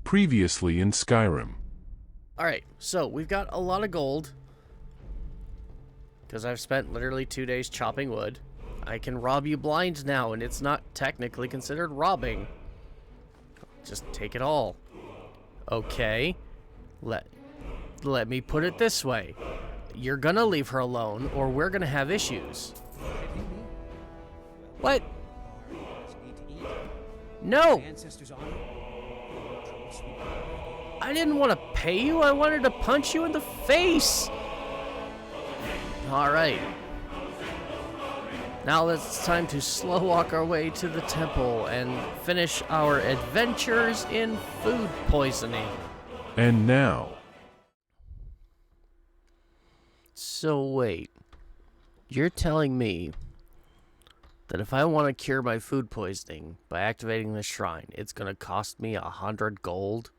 Previously in Skyrim. Alright, so we've got a lot of gold. Because I've spent literally 2 days chopping wood. I can rob you blind now, and it's not technically considered robbing. Just take it all. Okay. Let me put it this way. You're gonna leave her alone, or we're gonna have issues. What? No! I didn't want to pay you, I wanted to punch you in the face! Alright. Now it's time to slow walk our way to the temple and finish our adventures in food poisoning. And now... So wait, you're telling me that if I want to cure my food poisoning by activating the shrine, it's going to cost me 100 gold?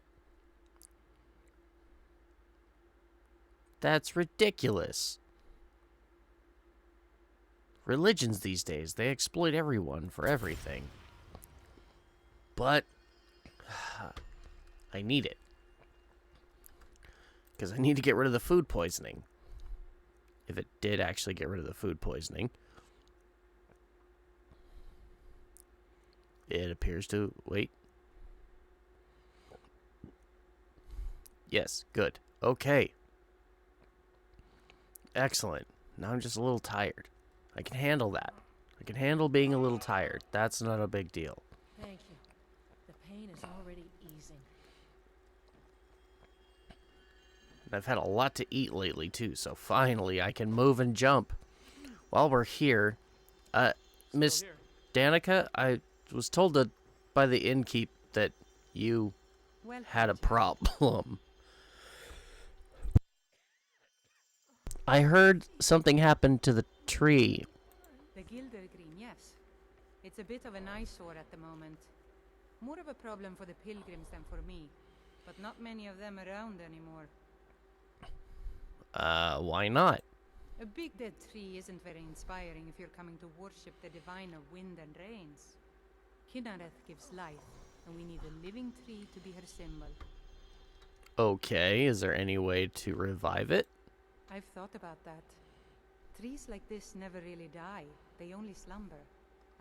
That's ridiculous. Religions these days, they exploit everyone for everything. But I need it. Because I need to get rid of the food poisoning. If it did actually get rid of the food poisoning. It appears to... Wait. Yes, good. Okay. Excellent. Now I'm just a little tired. I can handle that. I can handle being a little tired. That's not a big deal. Thank you. The pain is already easing. I've had a lot to eat lately, too, so finally I can move and jump. While we're here, Miss Danica, I was told by the innkeep that you had a problem. I heard something happened to the tree. The Gildergreen, yes. It's a bit of an eyesore at the moment. More of a problem for the pilgrims than for me, but not many of them around anymore. Why not? A big dead tree isn't very inspiring if you're coming to worship the divine of wind and rains. Kinareth gives life, and we need a living tree to be her symbol. Okay, is there any way to revive it? I've thought about that. Trees like this never really die, they only slumber.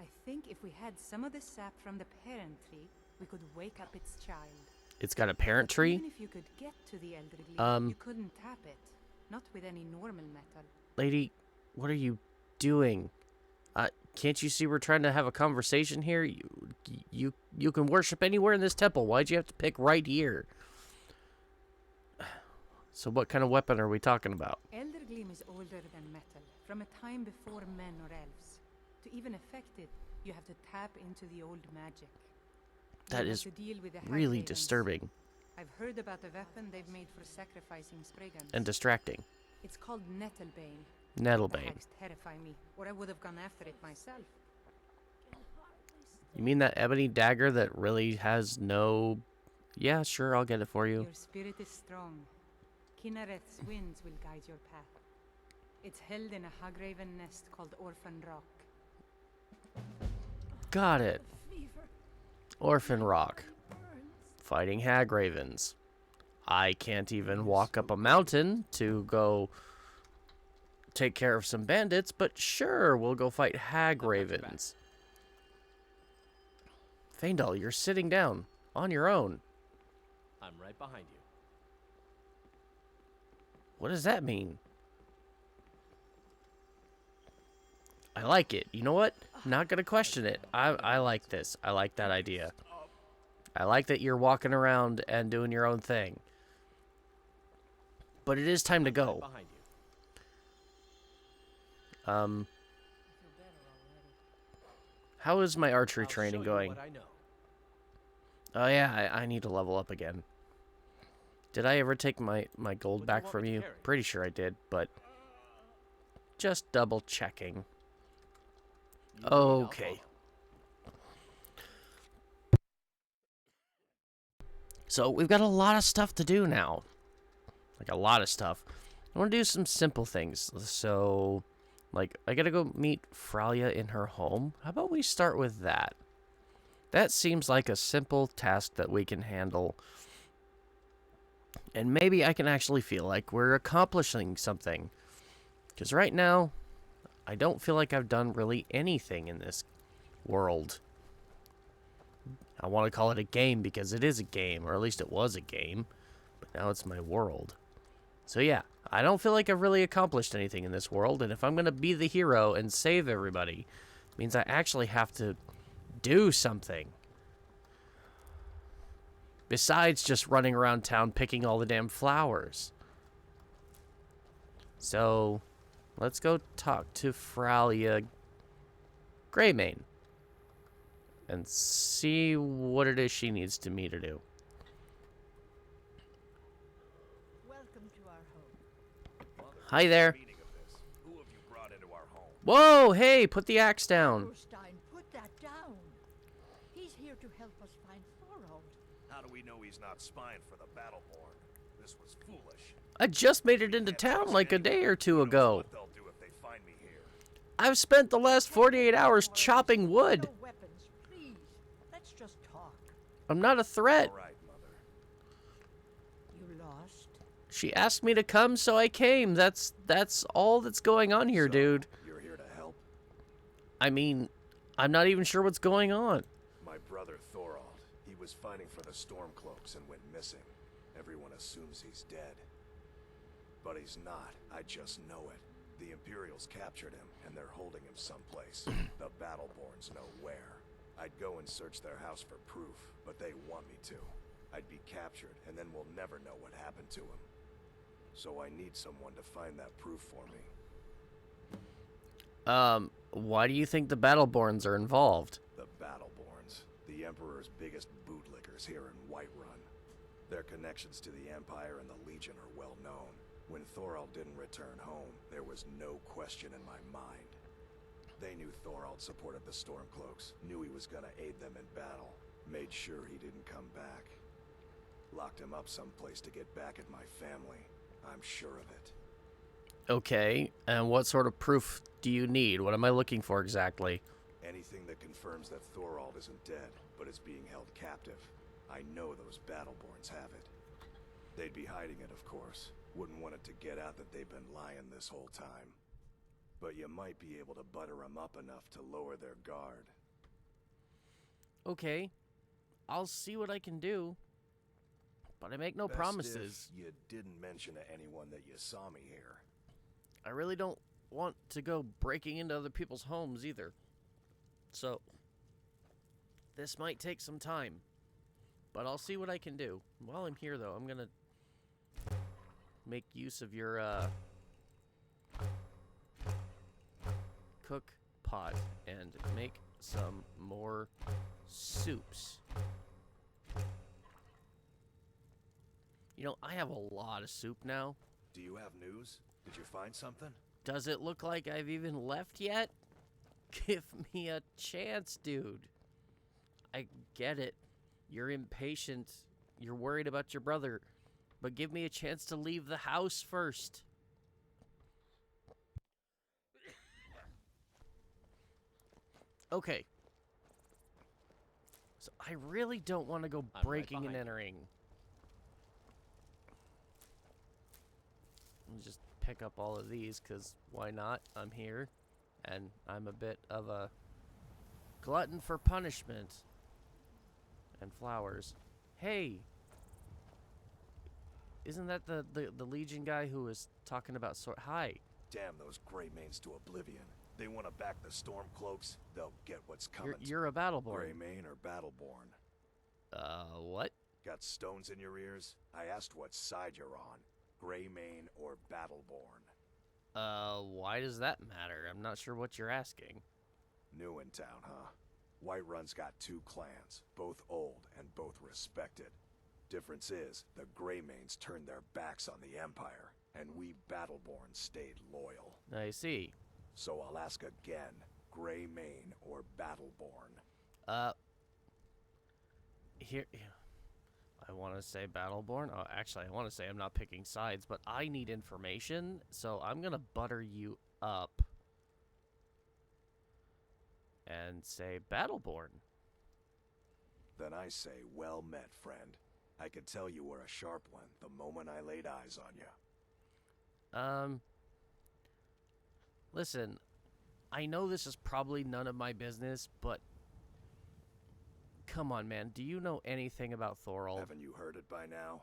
I think if we had some of the sap from the parent tree, we could wake up its child. It's got a parent tree? Even if you could get to the elder gleam, you couldn't tap it. Not with any normal metal. Lady, what are you doing? Can't you see we're trying to have a conversation here? You can worship anywhere in this temple. Why'd you have to pick right here? So what kind of weapon are we talking about? Elder Gleam is older than metal, from a time before men or elves. To even affect it, you have to tap into the old magic. That is really disturbing. I've heard about the weapon they've made for sacrificing Spriggans. And distracting. It's called Nettlebane. Nettlebane. Attacks terrify me, or I would have gone after it myself. You mean that ebony dagger that really has no... Yeah, sure, I'll get it for you. Your spirit is strong. Kinareth's winds will guide your path. It's held in a Hagraven nest called Orphan Rock. Got it. Orphan Rock. Fighting Hagravens. I can't even walk up a mountain to go take care of some bandits, but sure, we'll go fight Hagravens. Faendal, you're sitting down on your own. I'm right behind you. What does that mean? I like it. You know what? I'm not going to question it. I like this. I like that idea. I like that you're walking around and doing your own thing. But it is time to go. How is my archery training going? Oh yeah, I need to level up again. Did I ever take my gold back from you? Pretty sure I did, but just double checking. Okay. So we've got a lot of stuff to do now. Like a lot of stuff. I want to do some simple things. So, like, I gotta go meet Fralia in her home. How about we start with that? That seems like a simple task that we can handle And maybe I can actually feel like we're accomplishing something. Because right now, I don't feel like I've done really anything in this world. I want to call it a game because it is a game, or at least it was a game. But now it's my world. So yeah, I don't feel like I've really accomplished anything in this world. And if I'm going to be the hero and save everybody, it means I actually have to do something. Besides just running around town picking all the damn flowers. So, let's go talk to Fralia Greymane. And see what it is she needs me to do. Welcome to our home. Hi there. Who have you brought into our home? Whoa, hey, put the axe down. Stein, put that down. He's here to help us find Thorold. How do we know he's not spying for the Battleborn? This was foolish. I just made it into town like a day or two ago. What they'll do if they find me here. I've spent the last 48 hours chopping wood. No weapons, please. Let's just talk. I'm not a threat. All right, Mother. You lost? She asked me to come, so I came. That's all that's going on here, So, dude. You're here to help? I mean, I'm not even sure what's going on. My brother Thorold. He was fighting for the Stormcloaks and went missing. Everyone assumes he's dead. But he's not. I just know it. The Imperials captured him, and they're holding him someplace. The Battleborns know where. I'd go and search their house for proof, but they want me to. I'd be captured, and then we'll never know what happened to him. So I need someone to find that proof for me. Why do you think the Battleborns are involved? The Battleborns, the Emperor's biggest bootlickers here in Whiterun. Their connections to the Empire and the Legion are well known. When Thorold didn't return home, there was no question in my mind. They knew Thorold supported the Stormcloaks, knew he was gonna aid them in battle, made sure he didn't come back. Locked him up someplace to get back at my family. I'm sure of it. Okay, and what sort of proof do you need? What am I looking for exactly? Anything that confirms that Thorold isn't dead, but is being held captive. I know those Battleborns have it. They'd be hiding it, of course. Wouldn't want it to get out that they've been lying this whole time. But you might be able to butter them up enough to lower their guard. Okay, I'll see what I can do. But I make no Best promises. if you didn't mention to anyone that you saw me here. I really don't want to go breaking into other people's homes either. So, this might take some time. But I'll see what I can do. While I'm here, though, I'm gonna make use of your, cook pot and make some more soups. You know, I have a lot of soup now. Do you have news? Did you find something? Does it look like I've even left yet? Give me a chance, dude. I get it. You're impatient. You're worried about your brother. But give me a chance to leave the house first. Okay. So I really don't want to go right breaking and behind you. entering. Let me just pick up all of these, because why not? I'm here, and I'm a bit of a glutton for punishment. And flowers. Hey! Isn't that the Legion guy who was talking about Hi. Damn those Greymanes to oblivion. They want to back the Stormcloaks, they'll get what's coming. You're a Battleborn. Greymane or Battleborn? What? Got stones in your ears? I asked what side you're on. Greymane or Battleborn? Why does that matter? I'm not sure what you're asking. New in town, huh? Whiterun's got two clans, both old and both respected. Difference is, the Greymanes turned their backs on the Empire, and we Battleborn stayed loyal. I see. So I'll ask again, Greymane or Battleborn? Here... I want to say Battleborn. Oh, actually, I want to say I'm not picking sides, but I need information, so I'm going to butter you up and say Battleborn. Then I say, well met, friend. I could tell you were a sharp one the moment I laid eyes on you. Listen, I know this is probably none of my business, but come on, man. Do you know anything about Thorold? Haven't you heard it by now?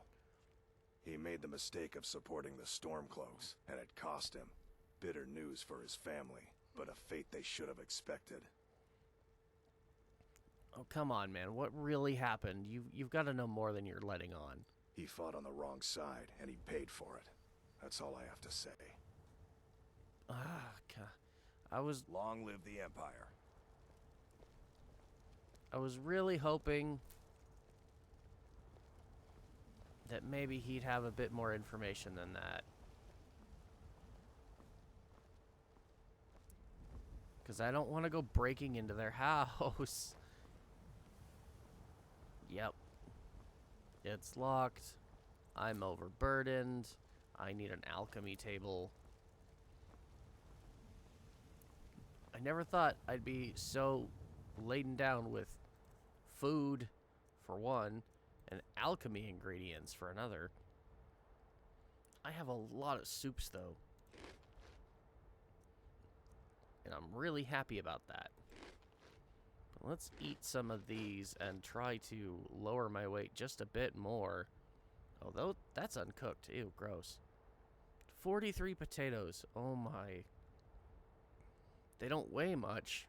He made the mistake of supporting the Stormcloaks, and it cost him. Bitter news for his family, but a fate they should have expected. Oh, come on, man. What really happened? You've got to know more than you're letting on. He fought on the wrong side, and he paid for it. That's all I have to say. Ah, God. Long live the Empire. I was really hoping that maybe he'd have a bit more information than that. Because I don't want to go breaking into their house. Yep. It's locked. I'm overburdened. I need an alchemy table. I never thought I'd be so laden down with food, for one, and alchemy ingredients for another. I have a lot of soups, though. And I'm really happy about that. But let's eat some of these and try to lower my weight just a bit more. Although, that's uncooked. Ew, gross. 43 potatoes. Oh my. They don't weigh much.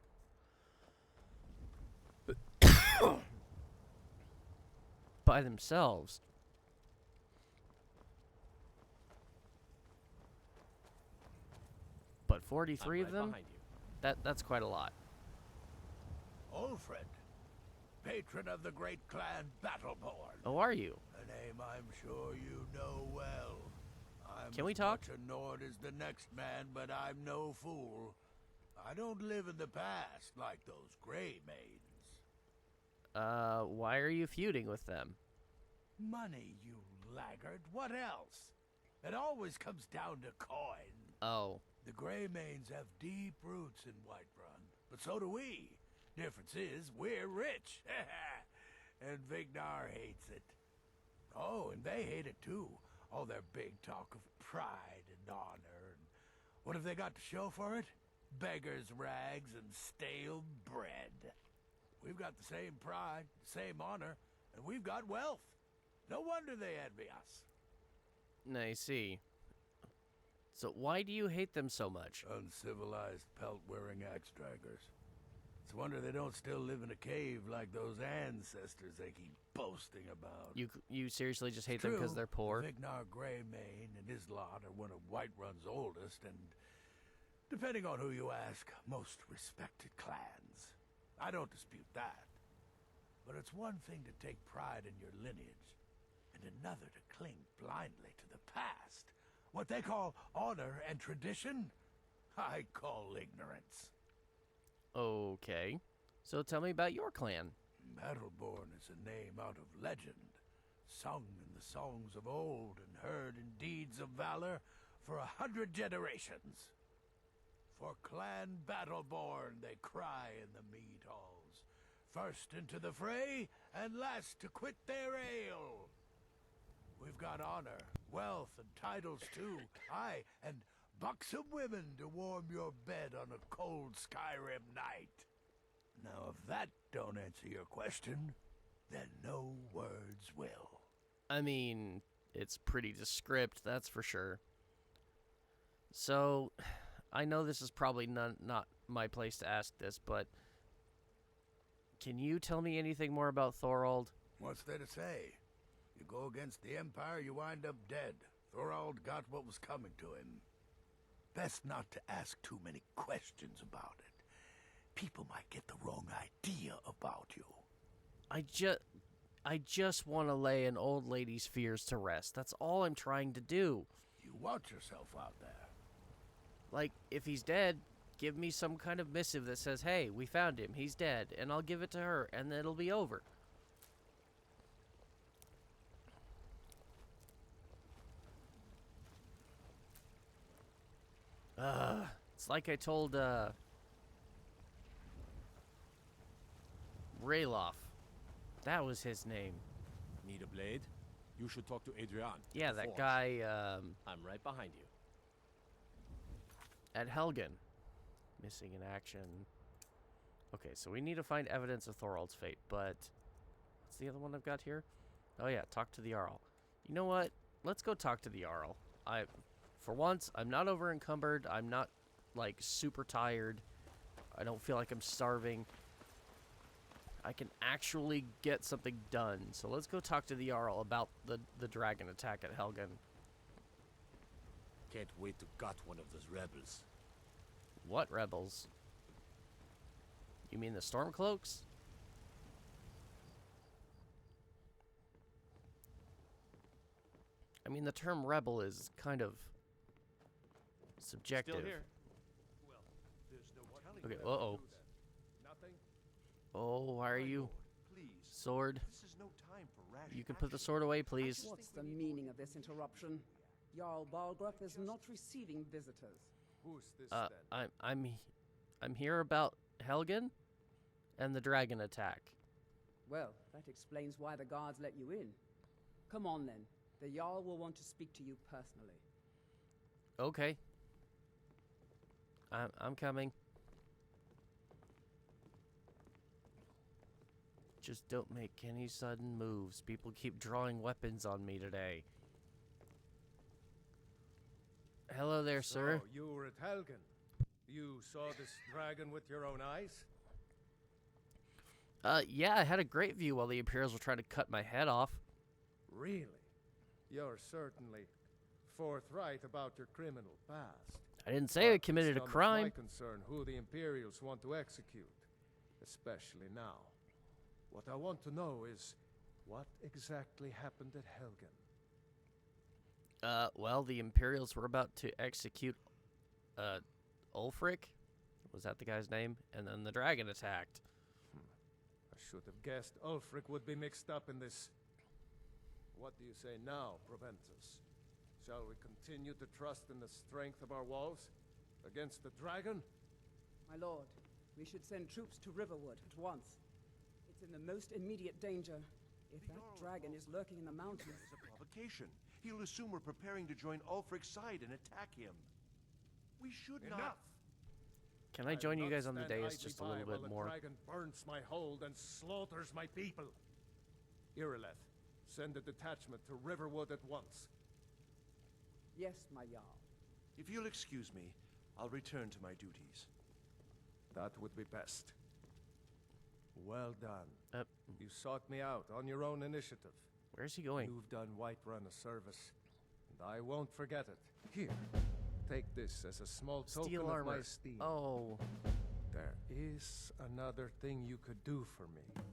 But by themselves. But 43 I'm of right them? behind you. That's quite a lot. Old friend, patron of the great clan Battleborn. Oh, are you? A name I'm sure you know well. I'm Can we as talk? much a Nord as the next man, but I'm no fool. I don't live in the past like those gray maids. Why are you feuding with them? Money, you laggard. What else? It always comes down to coin. Oh. The Grey Mains have deep roots in Whiterun, but so do we. Difference is, we're rich. And Vignar hates it. Oh, and they hate it too. All their big talk of pride and honor. And what have they got to show for it? Beggars' rags and stale bread. We've got the same pride, the same honor, and we've got wealth. No wonder they envy us. I see. So why do you hate them so much? Uncivilized pelt-wearing axe-draggers. It's a wonder they don't still live in a cave like those ancestors they keep boasting about. You seriously just hate them because they're poor? Vignar Greymane and his lot are one of Whiterun's oldest and, depending on who you ask, most respected clans. I don't dispute that. But it's one thing to take pride in your lineage, and another to cling blindly to the past. What they call honor and tradition, I call ignorance. Okay. So tell me about your clan. Battleborn is a name out of legend, sung in the songs of old and heard in deeds of valor for 100 generations. For Clan Battleborn they cry in the mead halls, first into the fray and last to quit their ale. We've got honor, wealth, and titles too. Aye, and buxom women to warm your bed on a cold Skyrim night. Now, if that don't answer your question, then no words will. I mean, it's pretty descript, that's for sure. So, I know this is probably not my place to ask this, but can you tell me anything more about Thorold? What's there to say? You go against the Empire, you wind up dead. Thorold got what was coming to him. Best not to ask too many questions about it. People might get the wrong idea about you. I just want to lay an old lady's fears to rest. That's all I'm trying to do. You watch yourself out there. Like, if he's dead, give me some kind of missive that says, hey, we found him, he's dead, and I'll give it to her, and then it'll be over. It's like I told, Rayloff. That was his name. Need a blade? You should talk to Adrian. Yeah, that guy I'm right behind you. at Helgen. Missing in action. Okay, so we need to find evidence of Thorald's fate, but what's the other one I've got here? Oh yeah, talk to the Jarl. You know what? Let's go talk to the Jarl. For once, I'm not over encumbered. I'm not like super tired. I don't feel like I'm starving. I can actually get something done. So let's go talk to the Jarl about the dragon attack at Helgen. Can't wait to gut one of those rebels. What rebels? You mean the Stormcloaks? I mean, the term rebel is kind of subjective. Still here. Okay, uh-oh. Nothing? Oh, why are you? Sword. This is no time for rash You can put the sword away, please. What's the meaning of this interruption? Jarl Balgruuf is not receiving visitors. Who's this then? I'm here about Helgen and the dragon attack. Well, that explains why the guards let you in. Come on then. The Jarl will want to speak to you personally. Okay. I'm coming. Just don't make any sudden moves. People keep drawing weapons on me today. Hello there, sir. So, you were at Helgen. You saw this dragon with your own eyes? Yeah, I had a great view while the Imperials were trying to cut my head off. Really? You're certainly forthright about your criminal past. I didn't say I committed a It's crime. my concern who the Imperials want to execute, especially now. What I want to know is what exactly happened at Helgen. Well, the Imperials were about to execute, Ulfric? Was that the guy's name? And then the dragon attacked. I should have guessed Ulfric would be mixed up in this. What do you say now, Proventus? Shall we continue to trust in the strength of our walls against the dragon? My lord, we should send troops to Riverwood at once. It's in the most immediate danger. If that dragon is lurking in the mountains... It's a provocation. He'll assume we're preparing to join Ulfric's side and attack him. We should Enough! Can I join you guys on the stand dais idly just a by little while bit the more? dragon burns my hold and slaughters my people. Irileth, send a detachment to Riverwood at once. Yes, my Jarl. If you'll excuse me, I'll return to my duties. That would be best. Well done. You sought me out on your own initiative. Where's he going? You've done Whiterun a service, and I won't forget it. Here, take this as a small token Steel of my armor. esteem. Oh. There is another thing you could do for me.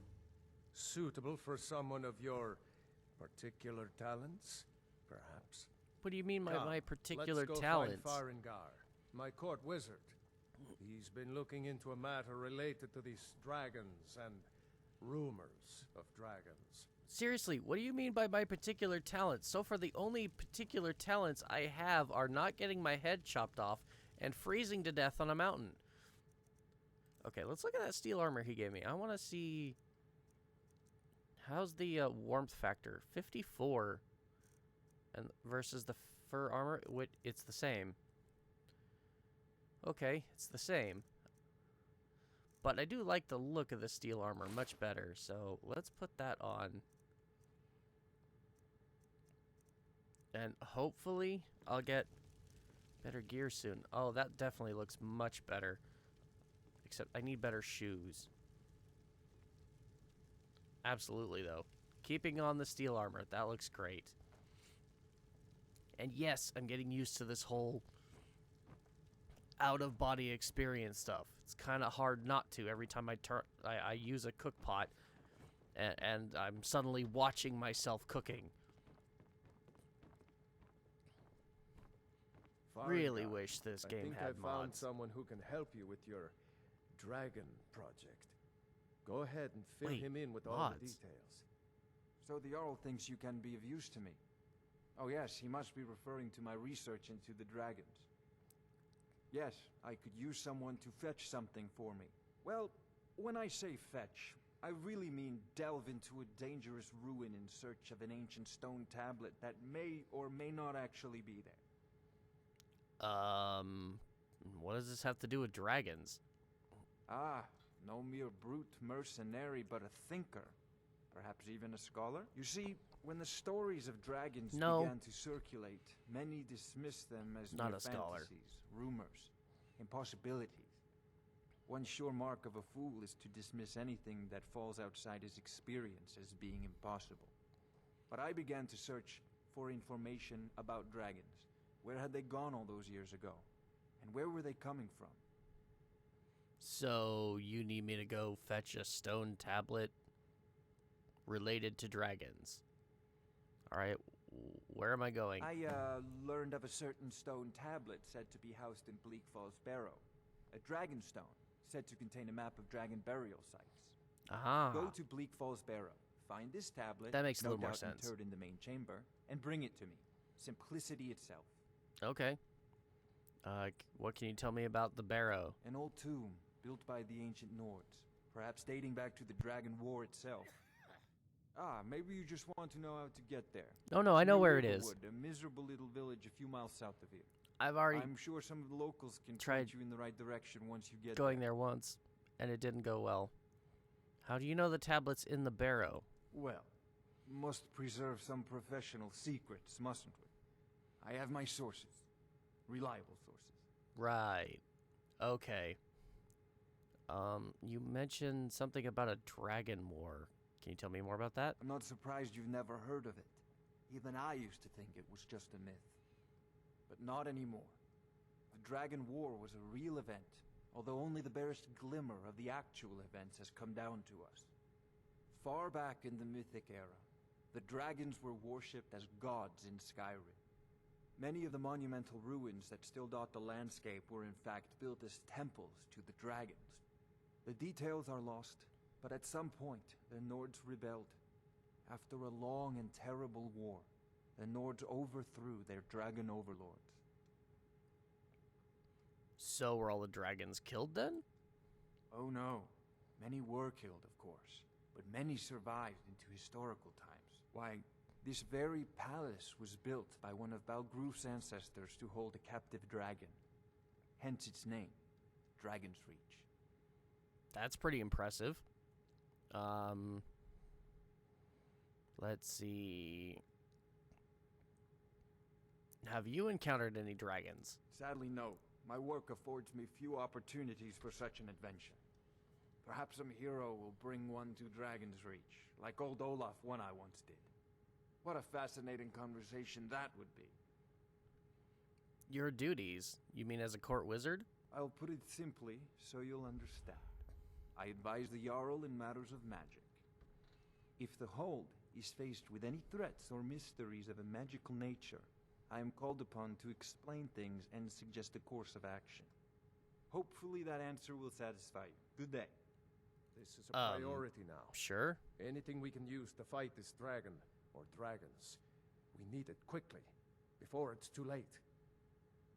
Suitable for someone of your particular talents, perhaps. What do you mean by Come, my particular let's go talents? find Farengar, my court wizard. He's been looking into a matter related to these dragons and rumors of dragons. Seriously, what do you mean by my particular talents? So far, the only particular talents I have are not getting my head chopped off and freezing to death on a mountain. Okay, let's look at that steel armor he gave me. I want to see... How's the warmth factor? 54. And versus the fur armor, it's the same. Okay, it's the same. But I do like the look of the steel armor much better, so let's put that on. And hopefully I'll get better gear soon. Oh, that definitely looks much better. Except I need better shoes. Absolutely, though. Keeping on the steel armor, that looks great. And yes, I'm getting used to this whole out-of-body experience stuff. It's kind of hard not to every time I use a cook pot and I'm suddenly watching myself cooking. Really wish this game had I found mods. someone who can help you with your dragon project. Go ahead and fill Wait, him in with all mods? the details. So the Jarl thinks you can be of use to me. Oh yes, he must be referring to my research into the dragons. Yes, I could use someone to fetch something for me. Well, when I say fetch, I really mean delve into a dangerous ruin in search of an ancient stone tablet that may or may not actually be there. What does this have to do with dragons? Ah, no mere brute mercenary, but a thinker. Perhaps even a scholar? You see, when the stories of dragons began to circulate, many dismissed them as mere fantasies, rumors, impossibilities. One sure mark of a fool is to dismiss anything that falls outside his experience as being impossible. But I began to search for information about dragons. Where had they gone all those years ago? And where were they coming from? So, you need me to go fetch a stone tablet related to dragons. Alright, where am I going? I learned of a certain stone tablet said to be housed in Bleak Falls Barrow. A dragon stone, said to contain a map of dragon burial sites. Aha. Go to Bleak Falls Barrow, find this tablet, that makes a no little more doubt sense, interred in the main chamber, and bring it to me. Simplicity itself. Okay. What can you tell me about the barrow? An old tomb, built by the ancient Nords, perhaps dating back to the Dragon War itself. Ah, maybe you just want to know how to get there. Oh no, I know where it is. A miserable little village a few miles south of here. I'm sure some of the locals can point you in the right direction once you get going there once, and it didn't go well. How do you know the tablet's in the barrow? Well, must preserve some professional secrets, mustn't we? I have my sources. Reliable sources. Right. Okay. You mentioned something about a dragon war. Can you tell me more about that? I'm not surprised you've never heard of it. Even I used to think it was just a myth. But not anymore. The Dragon War was a real event, although only the barest glimmer of the actual events has come down to us. Far back in the Mythic era, the dragons were worshipped as gods in Skyrim. Many of the monumental ruins that still dot the landscape were in fact built as temples to the dragons. The details are lost, but at some point, the Nords rebelled. After a long and terrible war, the Nords overthrew their dragon overlords. So were all the dragons killed then? Oh no. Many were killed, of course, but many survived into historical times. Why, this very palace was built by one of Balgruf's ancestors to hold a captive dragon. Hence its name, Dragon's Reach. That's pretty impressive. Let's see. Have you encountered any dragons? Sadly, no. My work affords me few opportunities for such an adventure. Perhaps some hero will bring one to Dragon's Reach, like old Olaf one I once did. What a fascinating conversation that would be. Your duties? You mean as a court wizard? I'll put it simply so you'll understand. I advise the Jarl in matters of magic. If the Hold is faced with any threats or mysteries of a magical nature, I am called upon to explain things and suggest a course of action. Hopefully that answer will satisfy you. Good day. This is a priority now. Sure. Anything we can use to fight this dragon, or dragons, we need it quickly, before it's too late.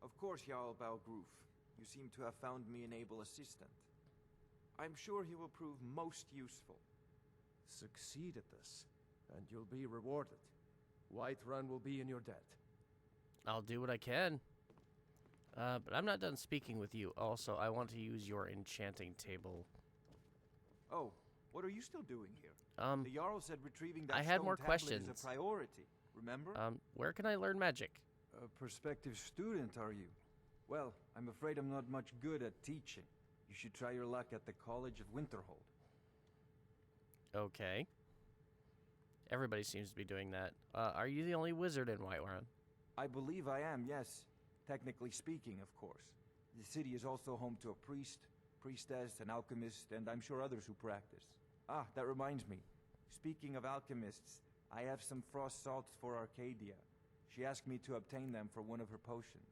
Of course, Jarl Balgruf. You seem to have found me an able assistant. I'm sure he will prove most useful. Succeed at this, and you'll be rewarded. Whiterun will be in your debt. I'll do what I can. But I'm not done speaking with you. Also, I want to use your enchanting table. Oh, what are you still doing here? The Jarl said retrieving that I had more tablet questions. is a priority, remember? Where can I learn magic? A prospective student, are you? Well, I'm afraid I'm not much good at teaching. You should try your luck at the College of Winterhold. Okay. Everybody seems to be doing that. Are you the only wizard in Whiterun? I believe I am, yes. Technically speaking, of course. The city is also home to a priest, priestess, an alchemist, and I'm sure others who practice. Ah, that reminds me. Speaking of alchemists, I have some frost salts for Arcadia. She asked me to obtain them for one of her potions.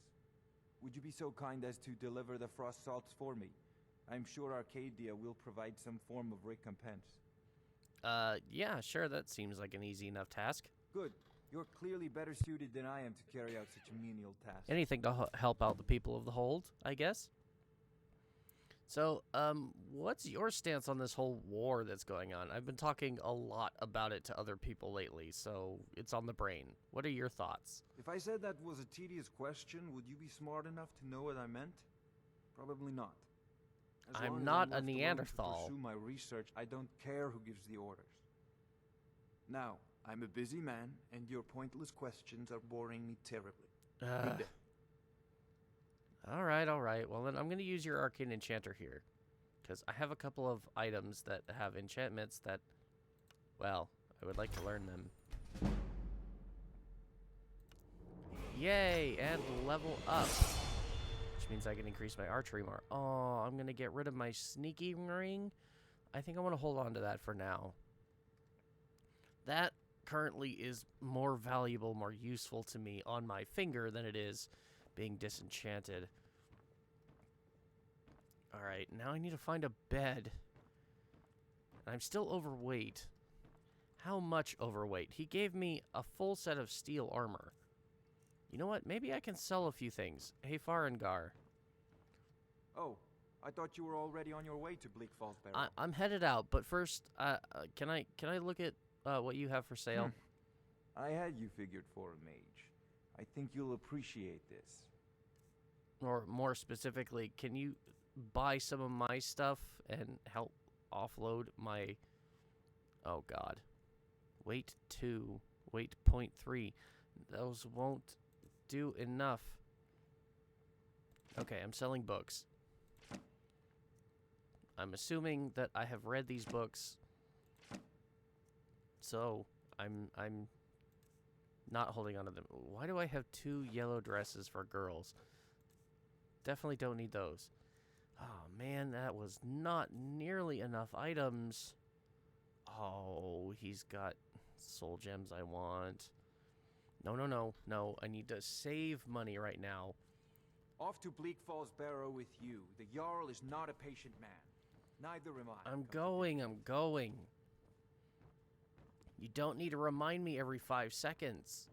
Would you be so kind as to deliver the frost salts for me? I'm sure Arcadia will provide some form of recompense. Yeah, sure, that seems like an easy enough task. Good. You're clearly better suited than I am to carry out such a menial task. Anything to help out the people of the Hold, I guess. So, what's your stance on this whole war that's going on? I've been talking a lot about it to other people lately, so it's on the brain. What are your thoughts? If I said that was a tedious question, would you be smart enough to know what I meant? Probably not. As long I'm as not a left alone to Neanderthal. pursue my research, I don't care who gives the orders. Now, I'm a busy man, and your pointless questions are boring me terribly. Good day. All right. Well, then I'm going to use your arcane enchanter here. Because I have a couple of items that have enchantments that, well, I would like to learn them. Yay, and level up. Which means I can increase my archery more. Oh, I'm going to get rid of my sneaky ring. I think I want to hold on to that for now. That currently is more valuable, more useful to me on my finger than it is being disenchanted. Alright, now I need to find a bed. I'm still overweight. How much overweight? He gave me a full set of steel armor. You know what? Maybe I can sell a few things. Hey, Farengar. Oh, I thought you were already on your way to Bleak Falls Barrow. I'm headed out, but first, can I look at what you have for sale? I had you figured for a mage. I think you'll appreciate this. Or more specifically, can you buy some of my stuff and help offload my... Oh, God. Weight 2. Weight 0.3. Those won't do enough. Okay, I'm selling books. I'm assuming that I have read these books. So, I'm not holding on to them. Why do I have 2 yellow dresses for girls? Definitely don't need those. Oh, man, that was not nearly enough items. Oh, he's got soul gems I want. No. I need to save money right now. Off to Bleak Falls Barrow with you. The Jarl is not a patient man. Neither am I. I'm going. You don't need to remind me every 5 seconds.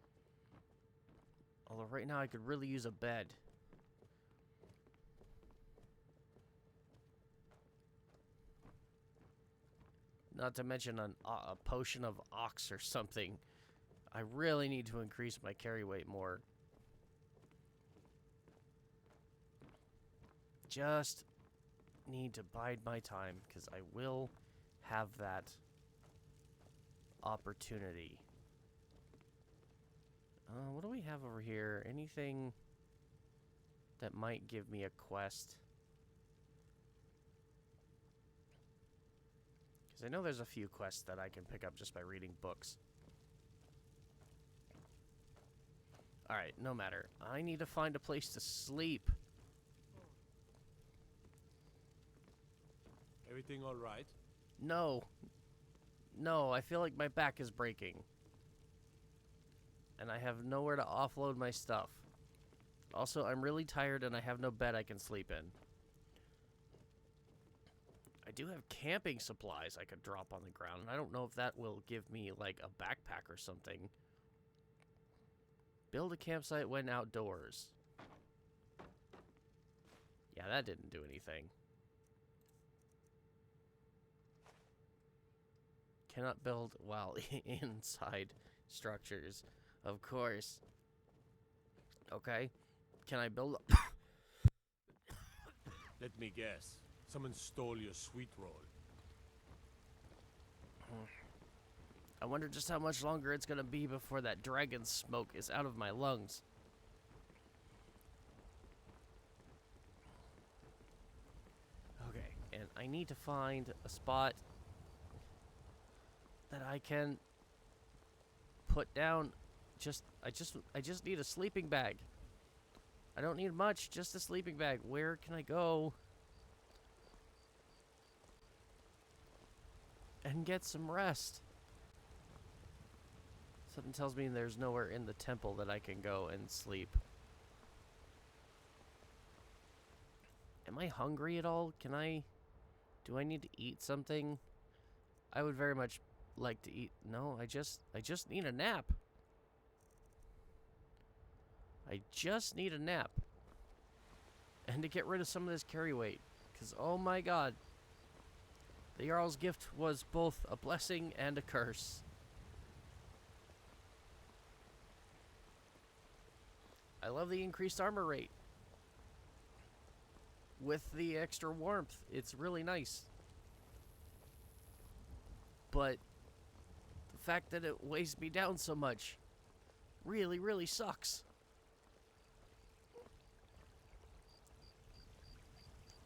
Although right now I could really use a bed. Not to mention a potion of ox or something. I really need to increase my carry weight more. Just need to bide my time, because I will have that opportunity. What do we have over here? Anything that might give me a quest? Because I know there's a few quests that I can pick up just by reading books. Alright, no matter. I need to find a place to sleep. Everything all right? No, I feel like my back is breaking. And I have nowhere to offload my stuff. Also, I'm really tired and I have no bed I can sleep in. I do have camping supplies I could drop on the ground, and I don't know if that will give me, like, a backpack or something. Build a campsite when outdoors. Yeah, that didn't do anything. Cannot build while inside structures. Of course. Okay. Can I build... Let me guess. Someone stole your sweet roll. I wonder just how much longer it's gonna be before that dragon smoke is out of my lungs. Okay, and I need to find a spot that I can put down. I just need a sleeping bag. I don't need much, just a sleeping bag. Where can I go and get some rest? Something tells me there's nowhere in the temple that I can go and sleep. Am I hungry at all? Do I need to eat something? I would very much like to eat. No, I just need a nap. I just need a nap. And to get rid of some of this carry weight. Because, oh my god. The Jarl's gift was both a blessing and a curse. I love the increased armor rate. With the extra warmth, it's really nice. But the fact that it weighs me down so much really, really sucks.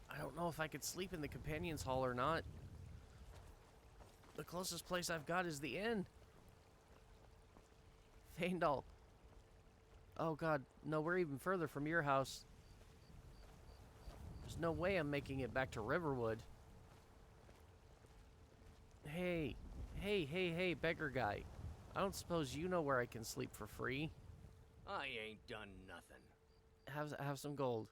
I don't know if I could sleep in the companion's hall or not. The closest place I've got is the inn. Feindal. Oh god, no, we're even further from your house. There's no way I'm making it back to Riverwood. Hey, beggar guy. I don't suppose you know where I can sleep for free. I ain't done nothing. Have some gold.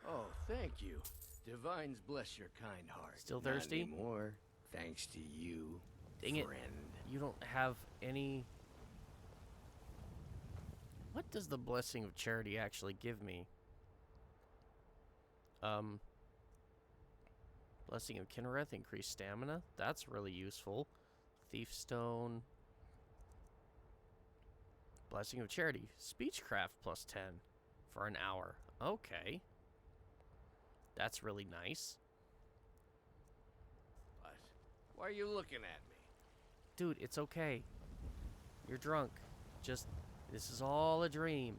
Oh, thank you. Divines bless your kind heart. Still thirsty? Not anymore, thanks to you, Dang friend. it. You don't have any... What does the blessing of charity actually give me? Blessing of Kinnereth, increased stamina. That's really useful. Thief Stone. Blessing of Charity. Speechcraft plus 10 for an hour. Okay. That's really nice. What? Why are you looking at me? Dude, it's okay. You're drunk. Just, this is all a dream.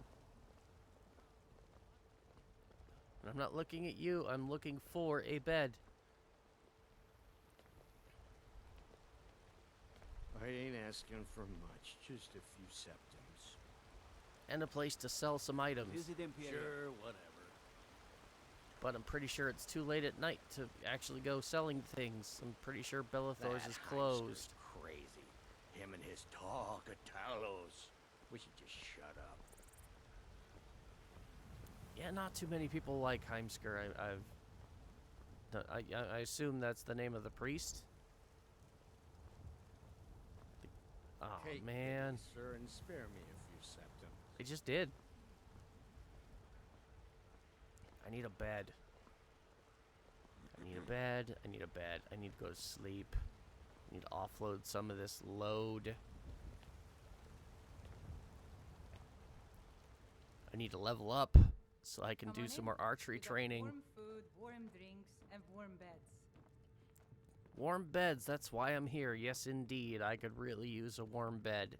And I'm not looking at you. I'm looking for a bed. I ain't asking for much, just a few septums. And a place to sell some items. Sure, whatever. But I'm pretty sure it's too late at night to actually go selling things. I'm pretty sure Bellathor's is closed. Crazy. Him and his talk of Talos. We should just shut up. Yeah, not too many people like Heimsker. I assume that's the name of the priest. Oh, Take man. pity, sir, and spare me a few septums. I just did. I need a bed. I need a bed. I need a bed. I need to go to sleep. I need to offload some of this load. I need to level up so I can do some more archery training. Warm food, warm drinks, and warm beds. Warm beds, that's why I'm here. Yes, indeed. I could really use a warm bed.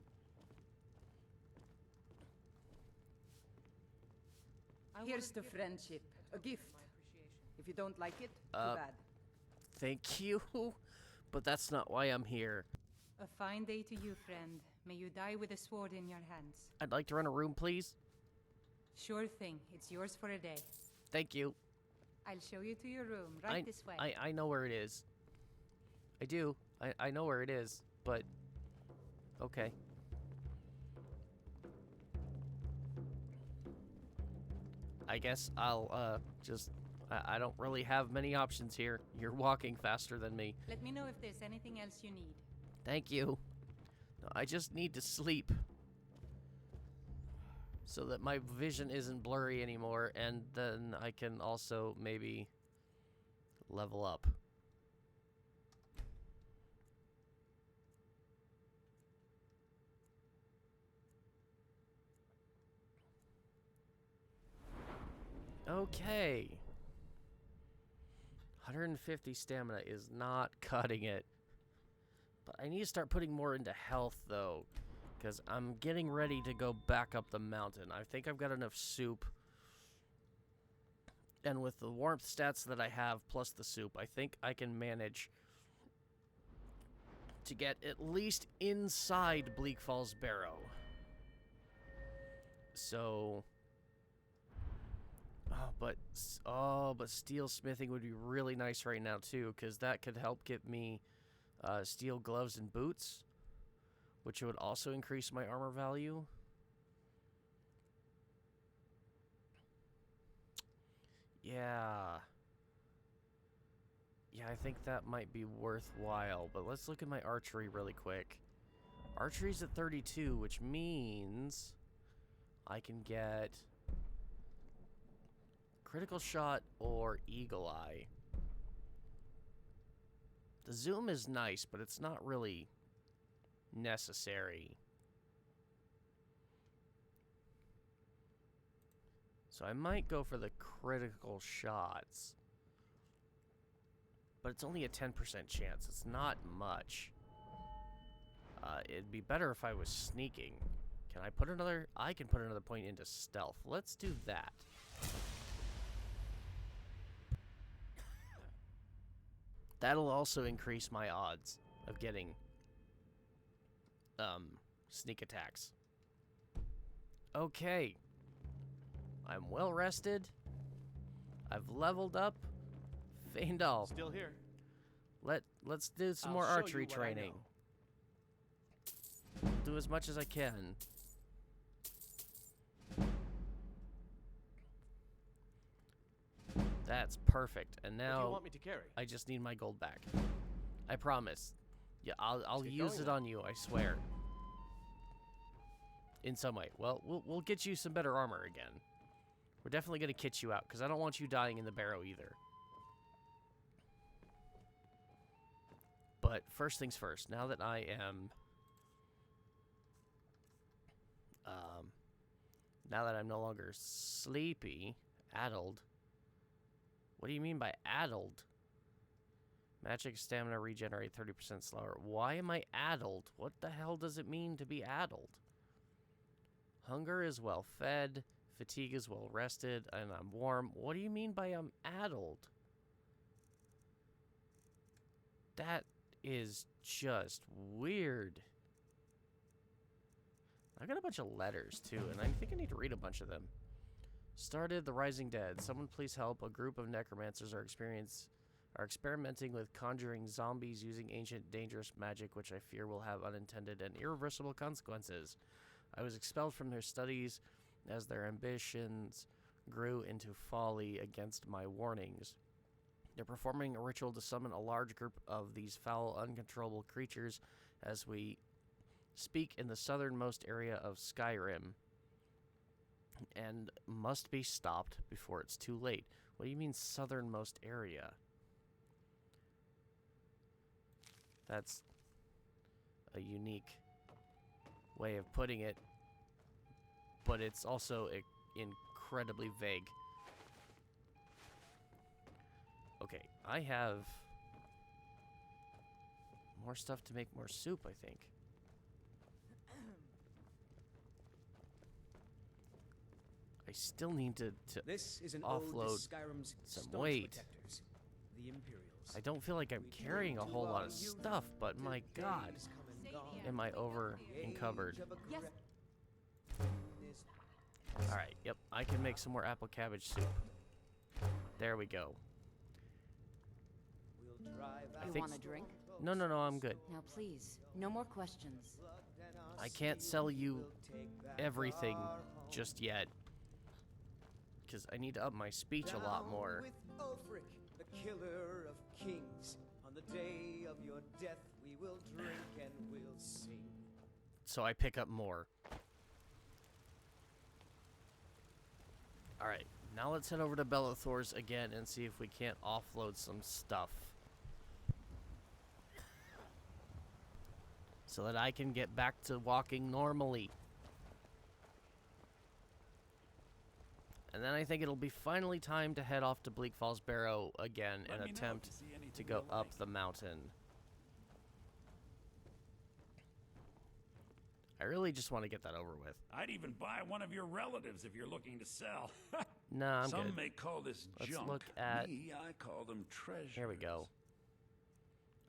Here's to friendship. A gift. If you don't like it, too bad. Thank you. But that's not why I'm here. A fine day to you, friend. May you die with a sword in your hands. I'd like to rent a room, please. Sure thing. It's yours for a day. Thank you. I'll show you to your room, right this way. I know where it is. I do. I know where it is, but... Okay. I guess I'll, just... I don't really have many options here. You're walking faster than me. Let me know if there's anything else you need. Thank you. No, I just need to sleep. So that my vision isn't blurry anymore, and then I can also maybe level up. Okay. 150 stamina is not cutting it. But I need to start putting more into health, though. Because I'm getting ready to go back up the mountain. I think I've got enough soup. And with the warmth stats that I have, plus the soup, I think I can manage to get at least inside Bleak Falls Barrow. So... but steel smithing would be really nice right now, too. Because that could help get me steel gloves and boots, which would also increase my armor value. Yeah. Yeah, I think that might be worthwhile. But let's look at my archery really quick. Archery's at 32, which means I can get critical shot or eagle eye. The zoom is nice, but it's not really necessary. So I might go for the critical shots. But it's only a 10% chance. It's not much. It'd be better if I was sneaking. Can I put another... I can put another point into stealth. Let's do that. That'll also increase my odds of getting sneak attacks. Okay. I'm well rested. I've leveled up. Faendal. Still here. Let's do some I'll more show you archery what I training. Do as much as I can. That's perfect. And What do you now want me to carry? I just need my gold back. I promise. Yeah, I'll get use going it then. on you, I swear. In some way. Well, we'll get you some better armor again. We're definitely going to kit you out, because I don't want you dying in the barrow either. But first things first, now that I am... now that I'm no longer sleepy, addled... What do you mean by addled? Magic stamina regenerate 30% slower. Why am I addled? What the hell does it mean to be addled? Hunger is well fed. Fatigue is well rested. And I'm warm. What do you mean by I'm addled? That is just weird. I got a bunch of letters too, and I think I need to read a bunch of them. Started the Rising Dead. Someone please help. A group of necromancers are experimenting with conjuring zombies using ancient dangerous magic, which I fear will have unintended and irreversible consequences. I was expelled from their studies as their ambitions grew into folly against my warnings. They're performing a ritual to summon a large group of these foul, uncontrollable creatures as we speak in the southernmost area of Skyrim, and must be stopped before it's too late. What do you mean southernmost area? That's a unique way of putting it, but it's also incredibly vague. Okay, I have more stuff to make more soup, I think. I still need to This is an offload ode to Skyrim's some staunch weight. protectors, the Imperials. I don't feel like I'm carrying a whole lot of stuff, but my god, am I over encumbered? Yes. Alright, yep, I can make some more apple cabbage soup. There we go. I You think... want a drink? No, I'm good. Now please, no more questions. I can't sell you everything just yet, because I need to up my speech a lot more. With Ulfric, the killer of kings. On the day of your death, we will drink and we'll sing. So I pick up more. Alright, now let's head over to Bellathor's again and see if we can't offload some stuff. So that I can get back to walking normally. And then I think it'll be finally time to head off to Bleak Falls Barrow again and attempt to go up the mountain. I really just want to get that over with. I'd even buy one of your relatives if you're looking to sell. Nah, I'm Some good. may call this Let's junk. look at... Me, I call them treasures. Here we go.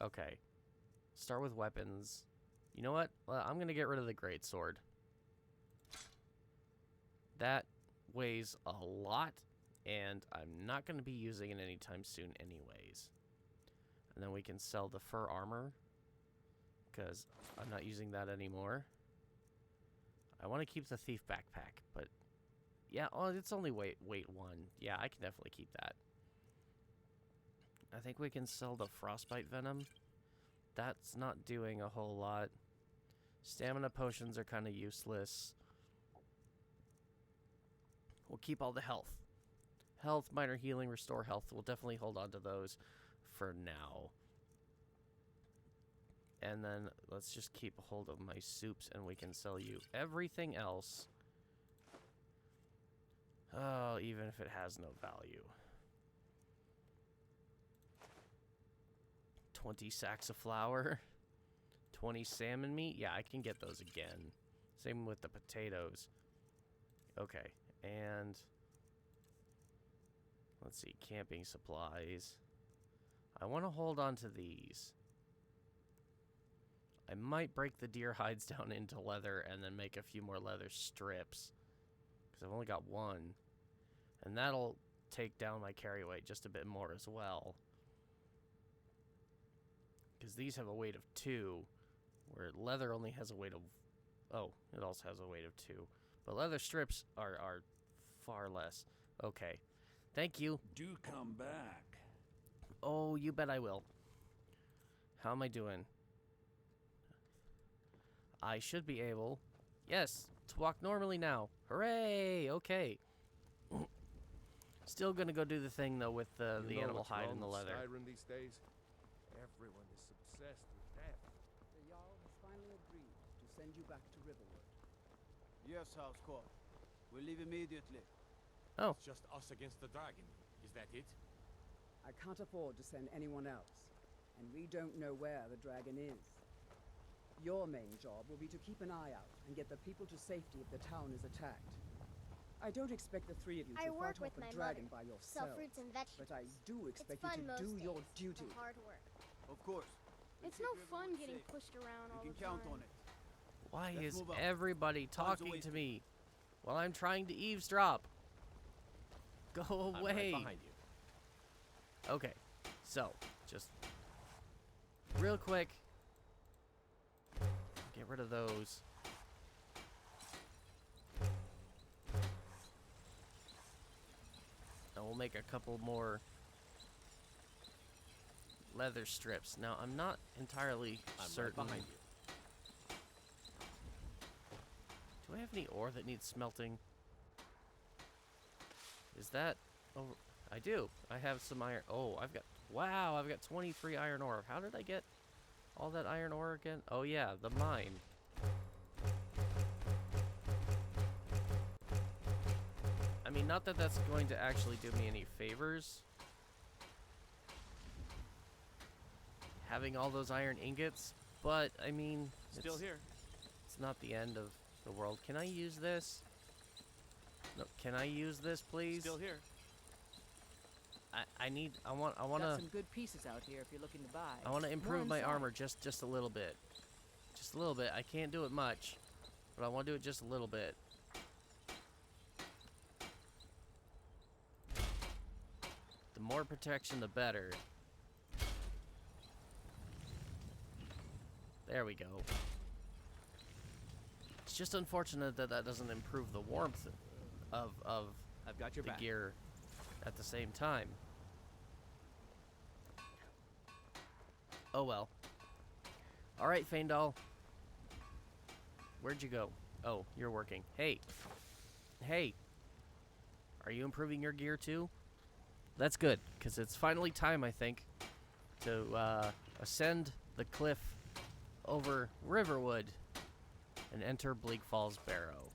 Okay. Start with weapons. You know what? Well, I'm going to get rid of the greatsword. That weighs a lot, and I'm not going to be using it anytime soon anyways. And then we can sell the fur armor, because I'm not using that anymore. I want to keep the thief backpack, but yeah, oh, it's only weight 1. Yeah, I can definitely keep that. I think we can sell the frostbite venom. That's not doing a whole lot. Stamina potions are kind of useless. We'll keep all the health. Health, minor healing, restore health. We'll definitely hold on to those for now. And then let's just keep a hold of my soups and we can sell you everything else. Oh, even if it has no value. 20 sacks of flour. 20 salmon meat. Yeah, I can get those again. Same with the potatoes. Okay, and let's see, camping supplies. I want to hold on to these. I might break the deer hides down into leather and then make a few more leather strips. Because I've only got one. And that'll take down my carry weight just a bit more as well. Because these have a weight of 2. Where leather only has a weight of... Oh, it also has a weight of 2. But leather strips are far less. Okay. Thank you. Do come back. Oh, you bet I will. How am I doing? I should be able, yes, to walk normally now. Hooray! Okay. Still gonna go do the thing though with the animal hide and the leather. Skyrim these days? Everyone is obsessed with that. The Jarl has finally agreed to send you back to Riverwood. Yes, House Court. We'll leave immediately. Oh. It's just us against the dragon. Is that it? I can't afford to send anyone else, and we don't know where the dragon is. Your main job will be to keep an eye out and get the people to safety if the town is attacked. I don't expect the three of you to fight off the dragon by yourselves, but I do expect you to do your duty. Hard work. Of course. It's no fun getting pushed around all the time. You can count on it. Why is everybody talking to me while I'm trying to eavesdrop? Go away. I'm right behind you. Okay, so just real quick, get rid of those. And we'll make a couple more leather strips. Now, I'm not entirely certain. Right behind you. Do I have any ore that needs smelting? Is that... Oh, I do. I have some iron... Oh, I've got... Wow, I've got 23 iron ore. How did I get all that iron ore again? Oh, yeah, the mine. I mean, not that that's going to actually do me any favors. Having all those iron ingots. But, I mean... Still here. It's not the end of the world. Can I use this? No, can I use this, please? Still here. I want Got to... some good pieces out here if you're looking to buy. I want to improve my inside. armor just a little bit. Just a little bit. I can't do it much, but I want to do it just a little bit. The more protection, the better. There we go. It's just unfortunate that that doesn't improve the warmth of I've got your the back. gear at the same time. Oh well. Alright, Faendal. Where'd you go? Oh, you're working. Hey. Hey. Are you improving your gear too? That's good, because it's finally time, I think, to ascend the cliff over Riverwood and enter Bleak Falls Barrow.